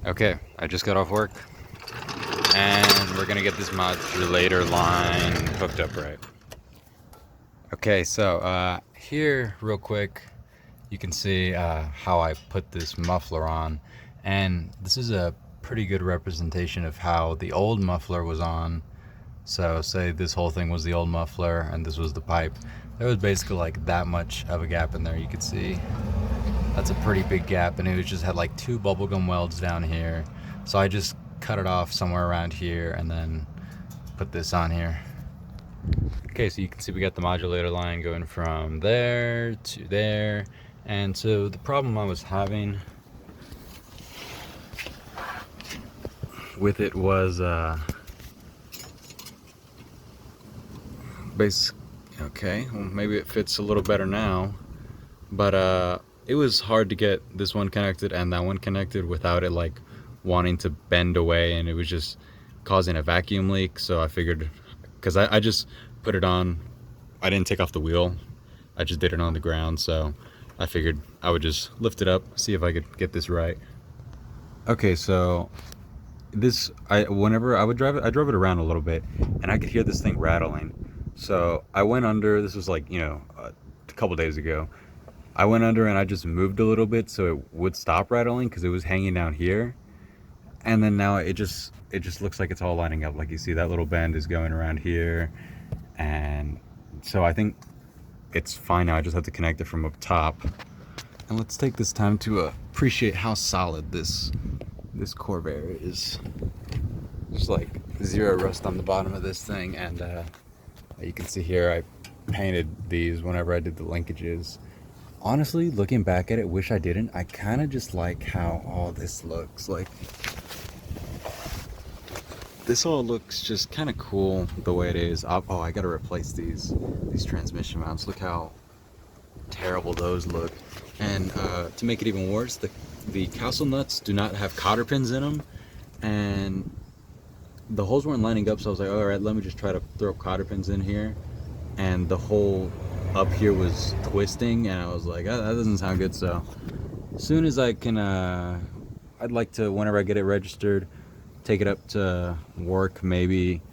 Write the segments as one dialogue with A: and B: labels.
A: Okay, I just got off work and we're gonna get this modulator line hooked up right. Okay, so here real quick you can see how I put this muffler on, and this is a pretty good representation of how the old muffler was on. So say this whole thing was the old muffler and this was the pipe. There was basically like that much of a gap in there. You could see that's a pretty big gap, and it was just had like two bubblegum welds down here. So I just cut it off somewhere around here and then put this on here. Okay, so you can see we got the modulator line going from there to there. And so the problem I was having with it was okay, well maybe it fits a little better now, but it was hard to get this one connected and that one connected without it like wanting to bend away, and it was just causing a vacuum leak. So I figured, because I just put it on, I didn't take off the wheel, I just did it on the ground, so I figured I would just lift it up, see if I could get this right. Okay, so this, whenever I would drive it, I drove it around a little bit and I could hear this thing rattling. So I went under, this was like, a couple days ago. I went under and I just moved a little bit so it would stop rattling because it was hanging down here. And then now it just looks like it's all lining up. Like you see that little bend is going around here. And so I think it's fine now. I just have to connect it from up top. And let's take this time to appreciate how solid this Corvair is. Just like zero rust on the bottom of this thing, and you can see here I painted these whenever I did the linkages. Honestly, looking back at it, wish I didn't. I kind of just like how all this looks. Like, this all looks just kind of cool the way it is. Oh, I gotta replace these transmission mounts. Look how terrible those look. And to make it even worse, the castle nuts do not have cotter pins in them, and the holes weren't lining up. So I was like, all right, let me just try to throw cotter pins in here, and the hole up here was twisting, and I was like, oh, that doesn't sound good. So as soon as I can, I'd like to, whenever I get it registered, take it up to work, maybe,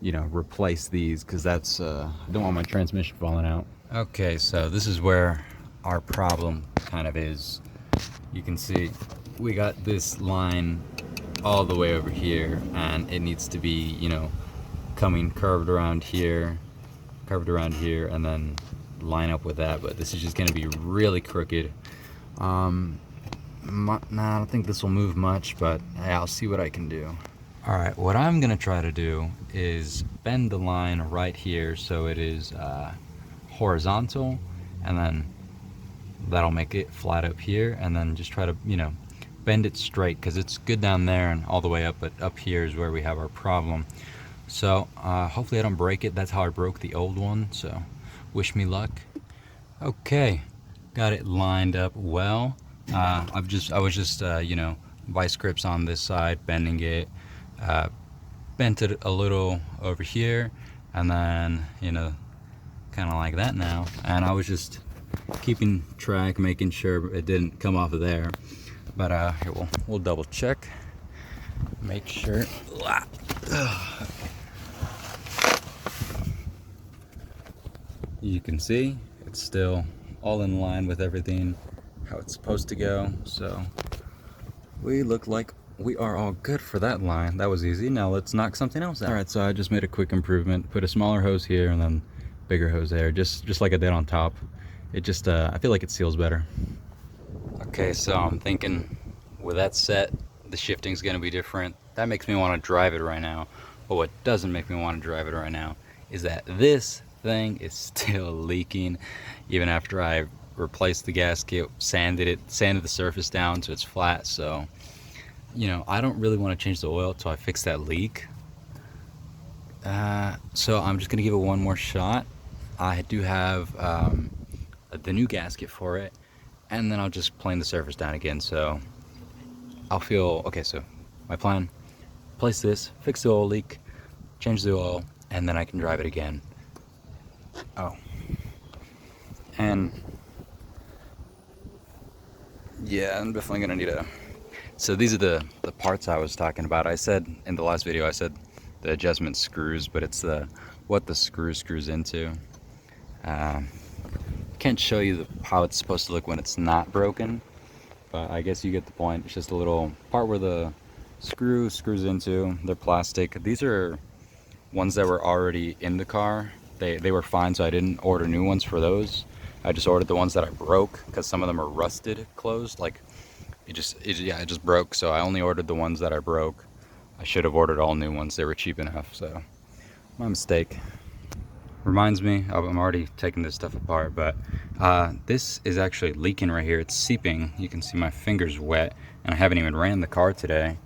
A: replace these, because that's I don't want my transmission falling out. Okay, so this is where our problem kind of is. You can see we got this line all the way over here, and it needs to be, coming curved around here, and then line up with that. But this is just going to be really crooked. Nah, I don't think this will move much, but hey, I'll see what I can do. Alright, what I'm going to try to do is bend the line right here so it is horizontal, and then that'll make it flat up here, and then just try to, bend it straight, because it's good down there and all the way up, but up here is where we have our problem. So hopefully I don't break it. That's how I broke the old one, so wish me luck. Okay, got it lined up well. I was just vice grips on this side, bending it, bent it a little over here, and then kind of like that now. And I was just keeping track, making sure it didn't come off of there. But here we'll double check, make sure. You can see it's still all in line with everything how it's supposed to go. So we look like we are all good for that line. That was easy. Now let's knock something else out. All right, so I just made a quick improvement. Put a smaller hose here and then bigger hose there, just like I did on top. It just I feel like it seals better. Okay, so I'm thinking with that set, the shifting's gonna be different. That makes me want to drive it right now. But what doesn't make me want to drive it right now is that this thing is still leaking, even after I replaced the gasket, sanded the surface down so it's flat. So I don't really want to change the oil till I fix that leak. So I'm just gonna give it one more shot. I do have the new gasket for it, and then I'll just plane the surface down again. So I'll feel okay. So my plan: place this, fix the oil leak, change the oil, and then I can drive it again. Oh, and yeah, I'm definitely gonna need a So these are the parts I was talking about. I said in the last video, I said the adjustment screws, but it's what the screws into. Can't show you how it's supposed to look when it's not broken, but I guess you get the point. It's just a little part where the screws into. They're plastic. These are ones that were already in the car. They were fine, so I didn't order new ones for those. I just ordered the ones that I broke because some of them are rusted closed. Like it just broke. So I only ordered the ones that I broke. I should have ordered all new ones. They were cheap enough. So my mistake. Reminds me, I'm already taking this stuff apart, but this is actually leaking right here. It's seeping. You can see my fingers wet, and I haven't even ran the car today.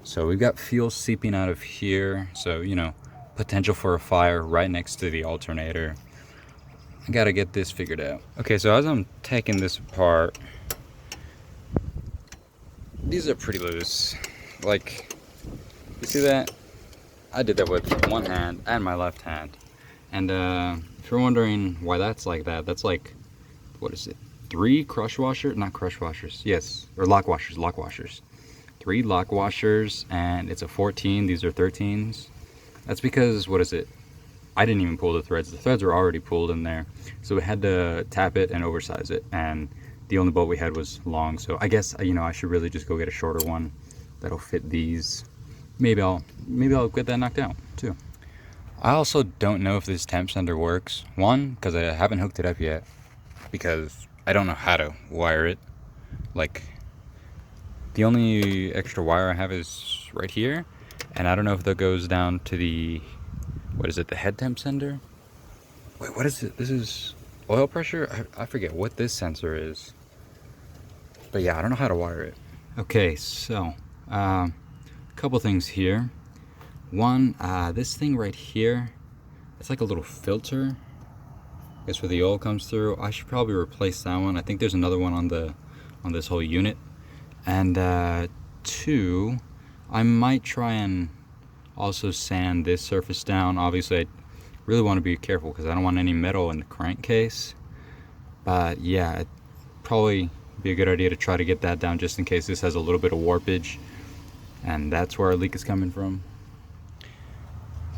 A: So we've got fuel seeping out of here. So, you know, potential for a fire right next to the alternator. I gotta get this figured out. Okay, so as I'm taking this apart, these are pretty loose. Like, you see that? I did that with one hand and my left hand. And if you're wondering why that's like that, that's like, what is it? 3 crush washers, not crush washers, yes, or lock washers. 3 lock washers, and it's a 14, these are 13s. That's because, what is it? I didn't even pull the threads. The threads were already pulled in there. So we had to tap it and oversize it. And the only bolt we had was long. So I guess, you know, I should really just go get a shorter one that'll fit these. Maybe I'll get that knocked out too. I also don't know if this temp sender works. One, because I haven't hooked it up yet, because I don't know how to wire it. Like, the only extra wire I have is right here, and I don't know if that goes down to the, what is it, the head temp sender? Wait, what is it? This is oil pressure? I forget what this sensor is. But yeah, I don't know how to wire it. Okay, so, a couple things here. One, this thing right here, it's like a little filter. I guess where the oil comes through. I should probably replace that one. I think there's another one on this whole unit. And 2, I might try and also sand this surface down. Obviously, I really want to be careful because I don't want any metal in the crankcase. But yeah, it'd probably be a good idea to try to get that down just in case this has a little bit of warpage. And that's where our leak is coming from.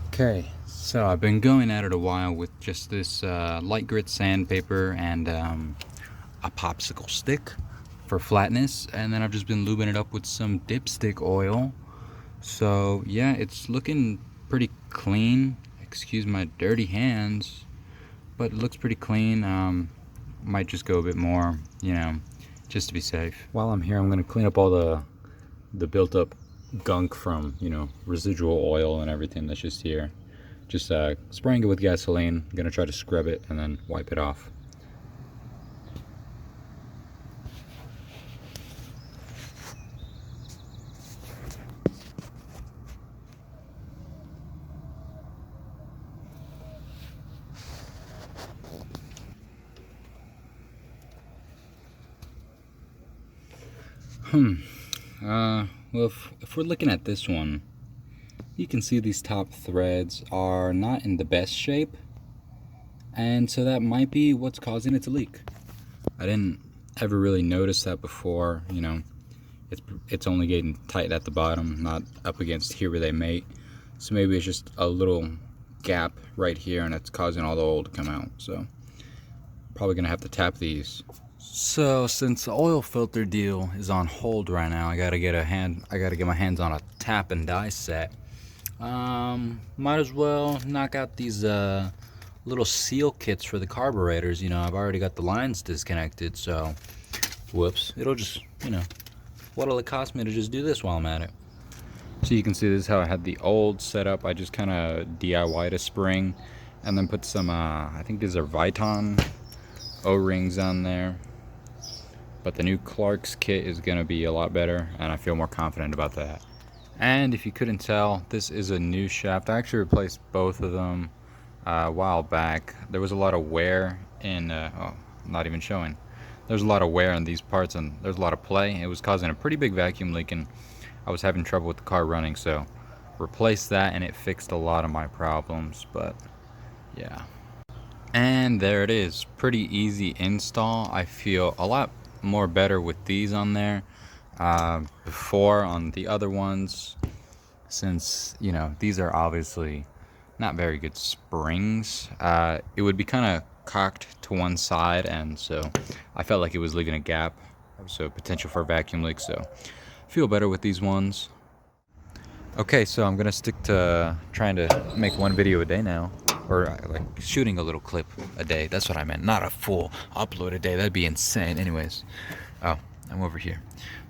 A: Okay, so I've been going at it a while with just this light grit sandpaper and a popsicle stick for flatness, and then I've just been lubing it up with some dipstick oil. So yeah, it's looking pretty clean. Excuse my dirty hands, but it looks pretty clean. Might just go a bit more, you know, just to be safe. While I'm here, I'm gonna clean up all the built up gunk from, you know, residual oil and everything that's just here. Just spraying it with gasoline. I'm gonna try to scrub it and then wipe it off. Well, if we're looking at this one, you can see these top threads are not in the best shape, and so that might be what's causing it to leak. I didn't ever really notice that before. You know, it's only getting tight at the bottom, not up against here where they mate. So maybe it's just a little gap right here, and it's causing all the oil to come out. So probably gonna have to tap these. So since the oil filter deal is on hold right now, I gotta get my hands on a tap and die set. Might as well knock out these little seal kits for the carburetors. You know, I've already got the lines disconnected, so whoops, it'll just, you know, what'll it cost me to just do this while I'm at it? So you can see this is how I had the old setup. I just kind of DIY'd a spring and then put some I think these are Viton O-rings on there. But the new Clark's kit is gonna be a lot better, and I feel more confident about that. And if you couldn't tell, this is a new shaft. I actually replaced both of them a while back. There was a lot of wear in, oh, not even showing. There's a lot of wear in these parts, and there's a lot of play. It was causing a pretty big vacuum leak, and I was having trouble with the car running, so replaced that, and it fixed a lot of my problems. But yeah. And there it is. Pretty easy install. I feel a lot more better with these on there. before on the other ones, since you know these are obviously not very good springs. It would be kind of cocked to one side, and so I felt like it was leaving a gap, so potential for a vacuum leak. So I feel better with these ones. Okay, so I'm gonna stick to trying to make one video a day now, or like shooting a little clip a day. That's what I meant, not a full upload a day. That'd be insane. Anyways, oh, I'm over here.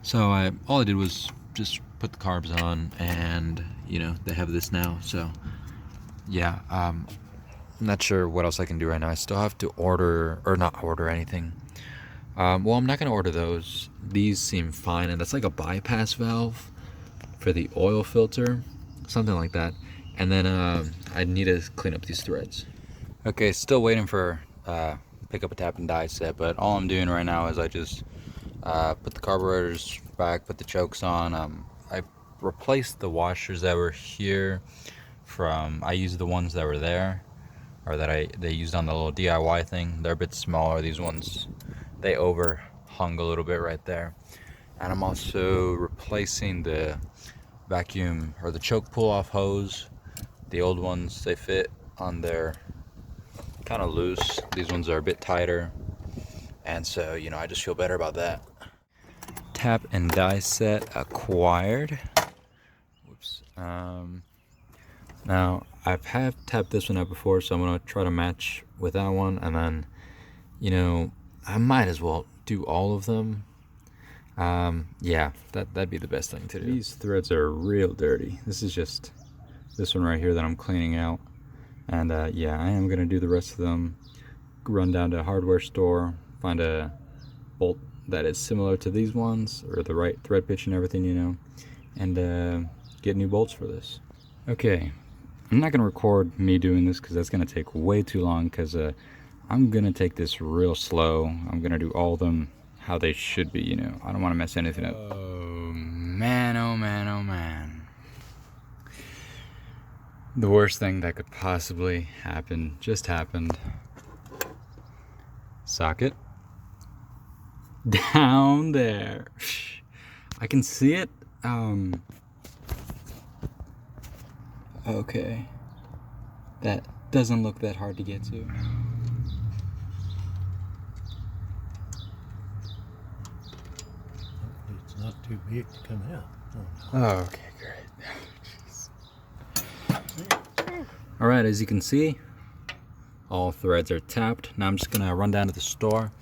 A: So all I did was just put the carbs on, and you know they have this now. So yeah, I'm not sure what else I can do right now. I still have to order, or not order anything. Well, I'm not gonna order those. These seem fine, and that's like a bypass valve for the oil filter, something like that. And then I need to clean up these threads. Okay, still waiting for pick up a tap and die set, but all I'm doing right now is I just put the carburetors back, put the chokes on. I replaced the washers that were here from, I used the ones that were there, or that they used on the little DIY thing. They're a bit smaller. These ones, they overhung a little bit right there. And I'm also replacing the vacuum or the choke pull off hose. The old ones, they fit on there kind of loose. These ones are a bit tighter, and so you know I just feel better about that. Tap and die set acquired. Whoops. Now have tapped this one out before, so I'm gonna try to match with that one, and then you know I might as well do all of them. Yeah, that'd be the best thing to do. These threads are real dirty. This is just this one right here that I'm cleaning out, and yeah, I am gonna do the rest of them. Run down to a hardware store, find a bolt that is similar to these ones, or the right thread pitch and everything, you know, and get new bolts for this. Okay, I'm not gonna record me doing this because that's gonna take way too long, because I'm gonna take this real slow. I'm gonna do all of them how they should be, you know. I don't want to mess anything up. Oh man, oh man, oh man. The worst thing that could possibly happen just happened. Socket. Down there. I can see it. Okay. That doesn't look that hard to get to.
B: It's not too big to come out.
A: Oh, okay, great. All right, as you can see, all threads are tapped. Now I'm just gonna run down to the store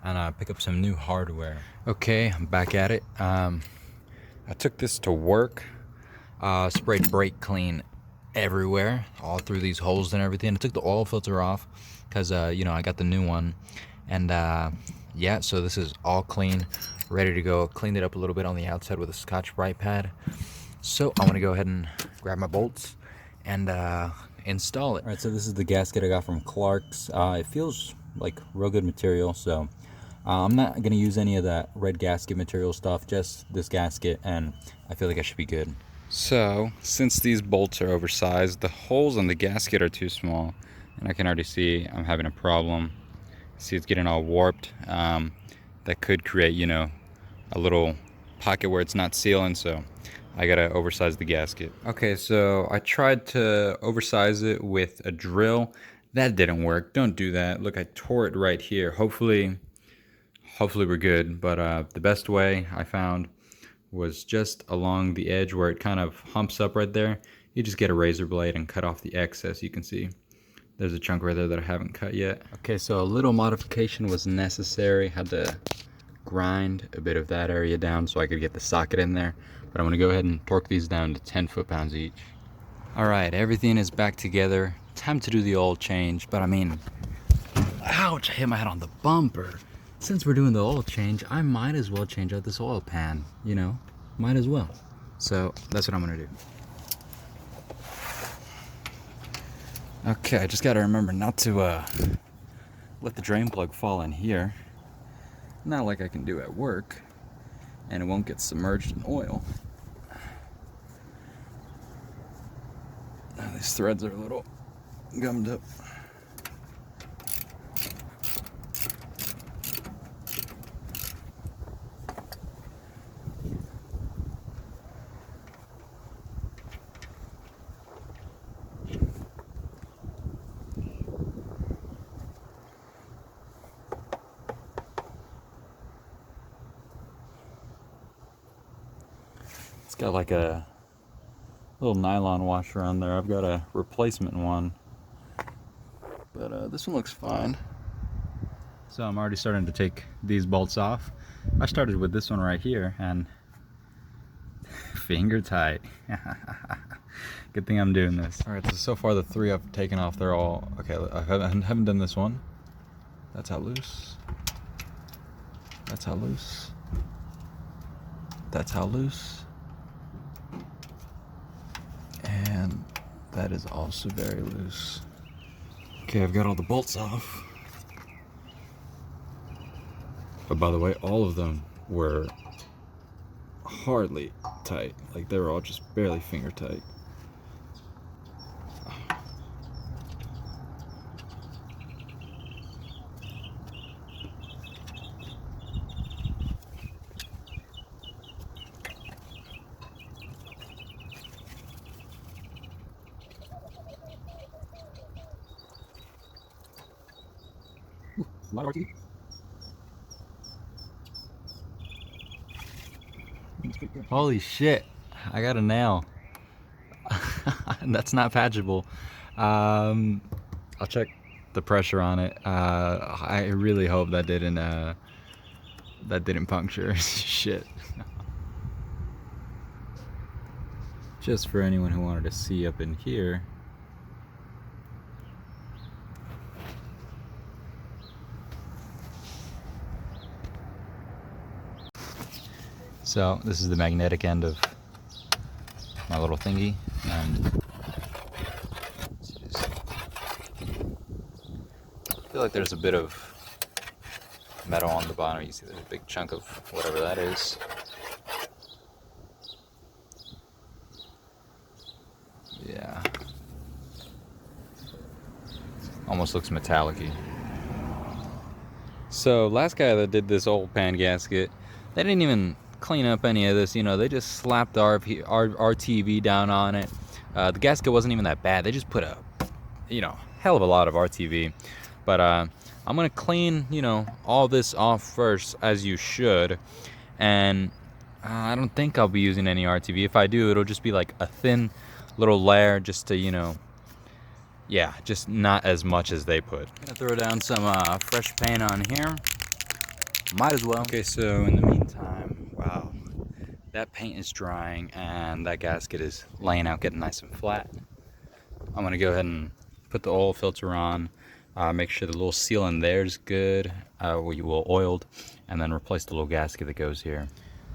A: and pick up some new hardware. Okay, I'm back at it. I took this to work, sprayed brake clean everywhere, all through these holes and everything. I took the oil filter off because you know I got the new one, and yeah, so this is all clean, ready to go. Cleaned it up a little bit on the outside with a Scotch-Brite pad. So I want to go ahead and grab my bolts and install it. All right, so this is the gasket I got from Clark's. It feels like real good material, so I'm not gonna use any of that red gasket material stuff, just this gasket, and I feel like I should be good. So since these bolts are oversized, the holes on the gasket are too small, and I can already see I'm having a problem. See, it's getting all warped. That could create, you know, a little pocket where it's not sealing, so I gotta oversize the gasket. Okay, so I tried to oversize it with a drill. That didn't work. Don't do that. Look, I tore it right here. Hopefully we're good, but the best way I found was just along the edge where it kind of humps up right there. You just get a razor blade and cut off the excess. You can see there's a chunk right there that I haven't cut yet. Okay, so a little modification was necessary. Had to grind a bit of that area down so I could get the socket in there. But I'm gonna go ahead and torque these down to 10 foot-pounds each. All right, everything is back together. Time to do the oil change, but I mean, ouch, I hit my head on the bumper. Since we're doing the oil change, I might as well change out this oil pan, you know, might as well. So that's what I'm gonna do. Okay, I just gotta remember not to let the drain plug fall in here. Not like I can do at work, and it won't get submerged in oil. Now these threads are a little gummed up. It's got like a little nylon washer on there. I've got a replacement one, but this one looks fine. So I'm already starting to take these bolts off. I started with this one right here, and finger tight. Good thing I'm doing this. All right, so far the 3 I've taken off, they're all okay. I haven't done this one. That's how loose. That's how loose. That's how loose. And that is also very loose. Okay, I've got all the bolts off. But by the way, all of them were hardly tight. Like they were all just barely finger tight. A lot of RT. Holy shit, I got a nail. That's not patchable. I'll check the pressure on it. I really hope that didn't puncture. Shit. Just for anyone who wanted to see up in here. So this is the magnetic end of my little thingy, and I feel like there's a bit of metal on the bottom. You see there's a big chunk of whatever that is. Yeah. Almost looks metallic-y. So last guy that did this old pan gasket, they didn't even clean up any of this, you know, they just slapped the RTV down on it. The gasket wasn't even that bad. They just put a, you know, hell of a lot of RTV. But I'm gonna clean, you know, all this off first, as you should. And I don't think I'll be using any RTV. If I do, it'll just be like a thin little layer just to, you know, yeah, just not as much as they put. I'm gonna throw down some fresh paint on here. Might as well. Okay, so in the meantime, wow, that paint is drying and that gasket is laying out, getting nice and flat. I'm gonna go ahead and put the oil filter on, make sure the little seal in there is good, well oiled, and then replace the little gasket that goes here.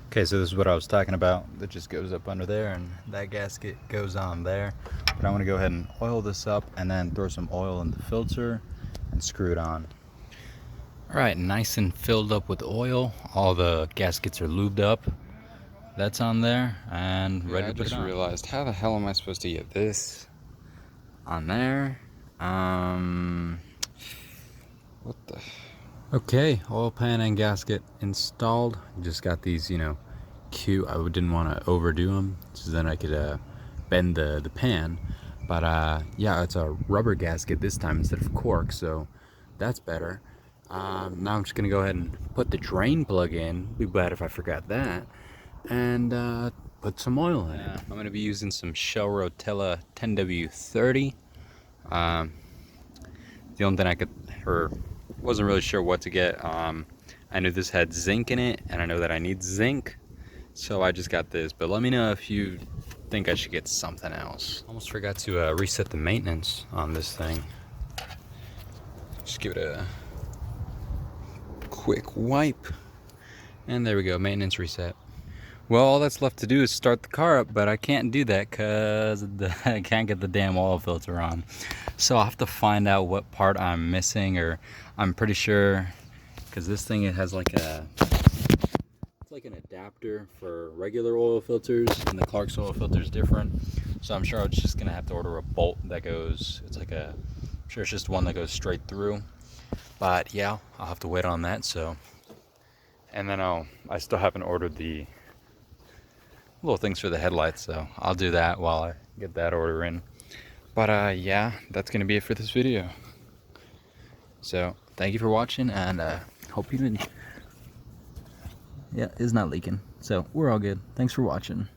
A: Okay, so this is what I was talking about. That just goes up under there, and that gasket goes on there. But I'm gonna go ahead and oil this up, and then throw some oil in the filter and screw it on. All right, nice and filled up with oil. All the gaskets are lubed up. That's on there and ready to put it on. I just realized, how the hell am I supposed to get this on there? What the? Okay, oil pan and gasket installed. Just got these, you know, cute. I didn't want to overdo them, so then I could bend the pan. But yeah, it's a rubber gasket this time instead of cork, so that's better. Now I'm just gonna go ahead and put the drain plug in. Be bad if I forgot that. And put some oil in it. I'm gonna be using some Shell Rotella 10W30. The only thing I could, or wasn't really sure what to get. I knew this had zinc in it, and I know that I need zinc, so I just got this. But let me know if you think I should get something else. Almost forgot to reset the maintenance on this thing. Just give it a quick wipe, and there we go, maintenance reset. Well, all that's left to do is start the car up, but I can't do that because I can't get the damn oil filter on. So I'll have to find out what part I'm missing, or I'm pretty sure, because this thing, it has like a, it's like an adapter for regular oil filters, and the Clark's oil filter is different. So I'm sure I'm just gonna have to order a bolt that goes, it's like a, I'm sure it's just one that goes straight through. But yeah, I'll have to wait on that. So, and then I still haven't ordered the little things for the headlights, so I'll do that while I get that order in. But yeah, that's gonna be it for this video. So thank you for watching, and hope you didn't. Yeah, it's not leaking, so we're all good. Thanks for watching.